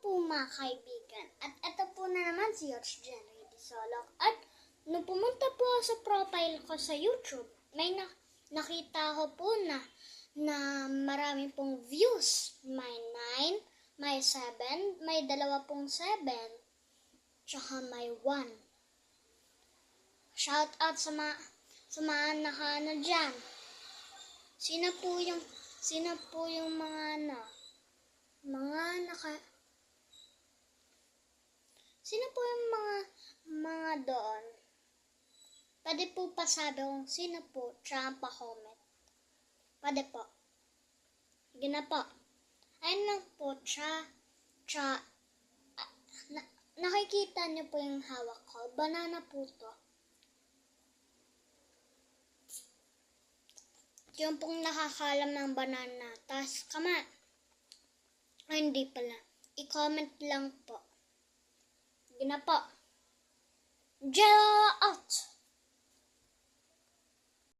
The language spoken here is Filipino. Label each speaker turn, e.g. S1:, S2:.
S1: po mga kaibigan. At ito po na naman si Yoch Jenry Disolok. At nung pumunta po sa profile ko sa YouTube, may nakita ko po na marami pong views. May 9, may 7, may 2 pong 7, tsaka may 1. Shout out sa mga nakano dyan. Sino po yung Sino po yung mga doon? Pwede po pasabi kung sino po, tsaka pa-comment. Pwede po. Sige na po. Ayun lang po, nakikita niyo po yung hawak ko. Banana po to. Yung pong nakakalam ng banana. Tas, hindi pala. I-comment lang po. Sige na po. Jello out!